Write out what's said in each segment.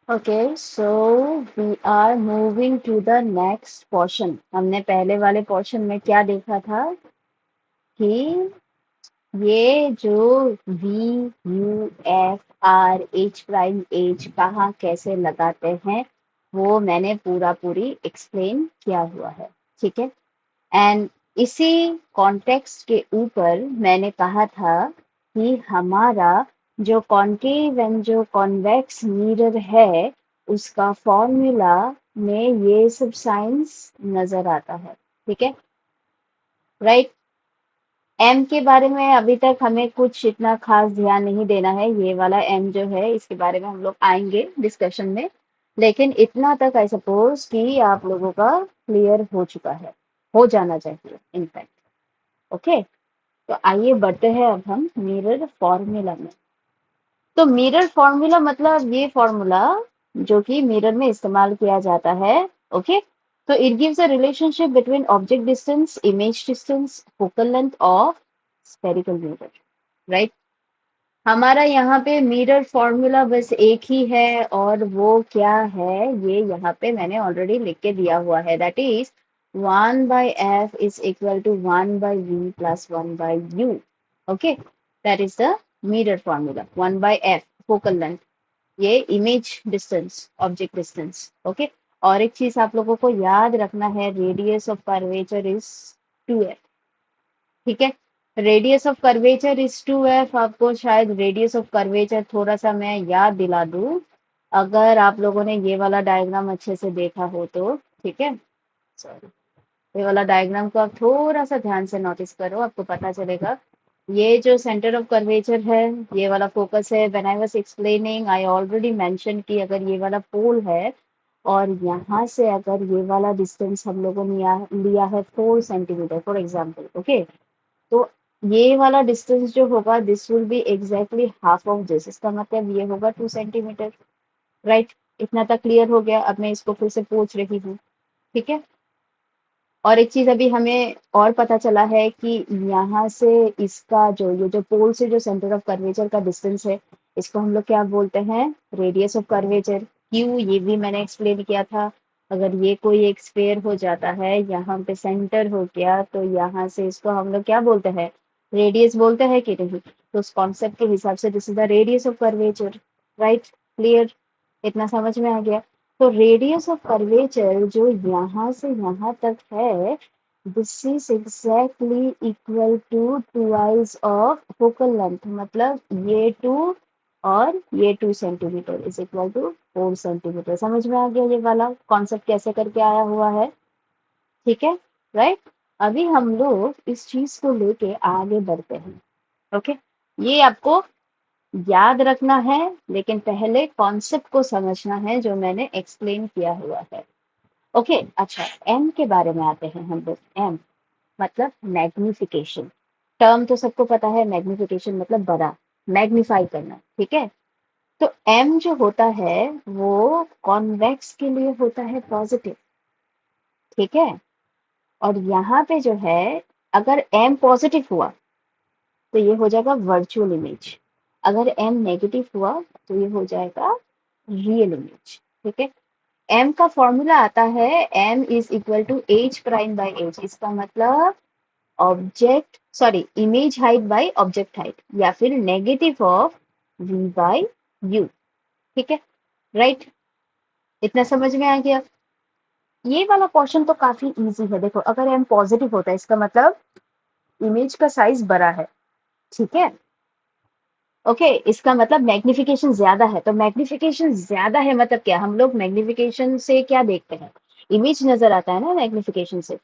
Okay, so we are moving to the next portion. हमने पहले वाले पोर्शन में क्या देखा था कि ये जो v u f r h prime h कहाँ कैसे लगाते हैं वो मैंने पूरा पूरी एक्सप्लेन किया हुआ है। ठीक है। एंड इसी कॉन्टेक्स्ट के ऊपर मैंने कहा था कि हमारा जो कॉन्केव एंड जो कॉन्वेक्स मिरर है उसका फॉर्मूला में ये सब साइंस नजर आता है। ठीक है, राइट। एम के बारे में अभी तक हमें कुछ इतना खास ध्यान नहीं देना है। ये वाला एम जो है इसके बारे में हम लोग आएंगे डिस्कशन में, लेकिन इतना तक आई सपोज कि आप लोगों का क्लियर हो चुका है, हो जाना चाहिए इनफैक्ट। ओके, तो आइए बढ़ते हैं अब हम मिरर फॉर्मूला में। तो मिरर फॉर्मूला मतलब ये फॉर्मूला जो कि मिरर में इस्तेमाल किया जाता है। ओके, तो it gives a relationship between object distance, image distance, focal length of spherical mirror, right. हमारा यहाँ पे मिरर फॉर्मूला बस एक ही है, और वो क्या है ये यहाँ पे मैंने ऑलरेडी लिख के दिया हुआ है। That is 1/f is equal to 1/v plus 1/u। Okay, that is the mirror formula. 1/f focal length, ये image distance, object distance. Okay, और एक चीज आप लोगों को याद रखना है, radius of curvature is 2f। ठीक है, radius of curvature is 2f। आपको शायद रेडियस ऑफ कर्वेचर थोड़ा सा मैं याद दिला दूं, अगर आप लोगों ने ये वाला डायग्राम अच्छे से देखा हो तो। ठीक है, सॉरी, ये वाला डायग्राम को आप थोड़ा सा ध्यान से नोटिस करो, आपको पता चलेगा। ये जो सेंटर ऑफ कर्वेचर है, ये वाला फोकस है। When I was explaining I already mention कि अगर ये वाला पोल है और यहाँ से अगर ये वाला डिस्टेंस हम लोगों ने लिया है 4 सेंटीमीटर फॉर एग्जाम्पल। ओके, तो ये वाला डिस्टेंस जो होगा this will be exactly half of this, इसका मतलब ये होगा 2 सेंटीमीटर, राइट। इतना तक क्लियर हो गया। अब मैं इसको फिर से पूछ रही हूँ। ठीक है, और एक चीज अभी हमें और पता चला है कि यहाँ से इसका जो ये जो पोल से जो सेंटर ऑफ कर्वेचर का डिस्टेंस है, इसको हम लोग क्या बोलते हैं, रेडियस ऑफ कर्वेचर। क्यों, ये भी मैंने एक्सप्लेन किया था। अगर ये कोई एक स्फेयर हो जाता है, यहाँ पे सेंटर हो गया, तो यहाँ से इसको हम लोग क्या बोलते हैं, रेडियस बोलते हैं कि नहीं। तो उस कॉन्सेप्ट के हिसाब से this is the radius of curvature, right. Clear, इतना समझ में आ गया। तो रेडियस ऑफ कर्वेचर जो यहाँ से यहाँ तक है, this is exactly equal to twice of focal length. मतलब ये 2 और ये 2 centimetre is equal to 4 centimetre. समझ में आ गया ये वाला कॉन्सेप्ट कैसे करके आया हुआ है। ठीक है, राइट। अभी हम लोग इस चीज को लेके आगे बढ़ते हैं। ओके, ये आपको याद रखना है, लेकिन पहले कॉन्सेप्ट को समझना है जो मैंने एक्सप्लेन किया हुआ है। ओके, अच्छा, एम के बारे में आते हैं हम लोग। एम मतलब मैग्निफिकेशन। टर्म तो सबको पता है, मैग्निफिकेशन मतलब बड़ा, मैग्नीफाई करना। ठीक है, तो एम जो होता है वो कॉन्वेक्स के लिए होता है पॉजिटिव। ठीक है, और यहाँ पे जो है, अगर एम पॉजिटिव हुआ तो ये हो जाएगा वर्चुअल इमेज। अगर एम नेगेटिव हुआ तो ये हो जाएगा रियल इमेज। ठीक है, एम का फॉर्मूला आता है, m is equal to h prime by h. इसका मतलब object sorry image height by object height, या फिर negative of v by u. ठीक है, राइट। इतना समझ में आ गया। ये वाला क्वेश्चन तो काफी इजी है। देखो, अगर एम पॉजिटिव होता है इसका मतलब इमेज का साइज बड़ा है। ठीक है, ओके, इसका मतलब मैग्निफिकेशन ज्यादा है। तो मैग्निफिकेशन ज्यादा है मतलब क्या, हम लोग मैग्निफिकेशन से क्या देखते हैं, इमेज नजर आता है ना मैग्निफिकेशन से।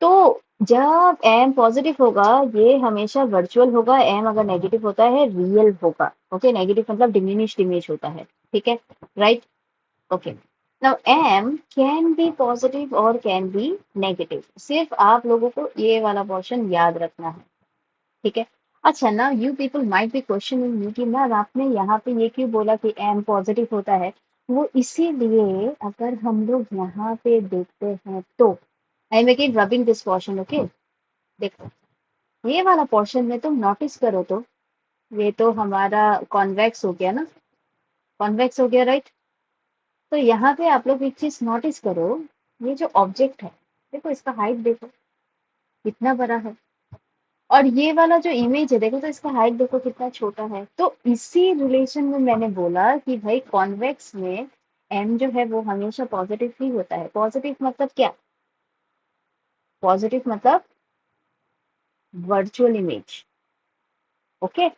तो जब एम पॉजिटिव होगा ये हमेशा वर्चुअल होगा, एम अगर नेगेटिव होता है रियल होगा। ओके, नेगेटिव मतलब डिमिनिश्ड इमेज होता है। ठीक है, right. Okay, now m can be positive और कैन बी नेगेटिव। सिर्फ आप लोगों को ये वाला पोर्शन याद रखना है। ठीक है, अच्छा, ना you people might be questioning me कि मैम आपने यहाँ पे ये क्यों बोला कि एम पॉजिटिव होता है। वो इसीलिए, अगर हम लोग यहाँ पे देखते हैं तो, I make it rubbing this portion. Okay, देखो, ये वाला पोर्शन में तुम नोटिस करो तो ये तो हमारा कॉन्वेक्स हो गया ना, कॉन्वेक्स हो गया, राइट। तो यहाँ पे आप लोग एक चीज नोटिस करो, ये जो ऑब्जेक्ट है, देखो इसका हाइट देखो कितना बड़ा है, और ये वाला जो इमेज है देखो तो इसका हाइट देखो कितना छोटा है। तो इसी रिलेशन में मैंने बोला कि भाई कॉन्वेक्स में एम जो है वो हमेशा पॉजिटिव ही होता है। पॉजिटिव मतलब क्या? पॉजिटिव मतलब वर्चुअल इमेज। ओके।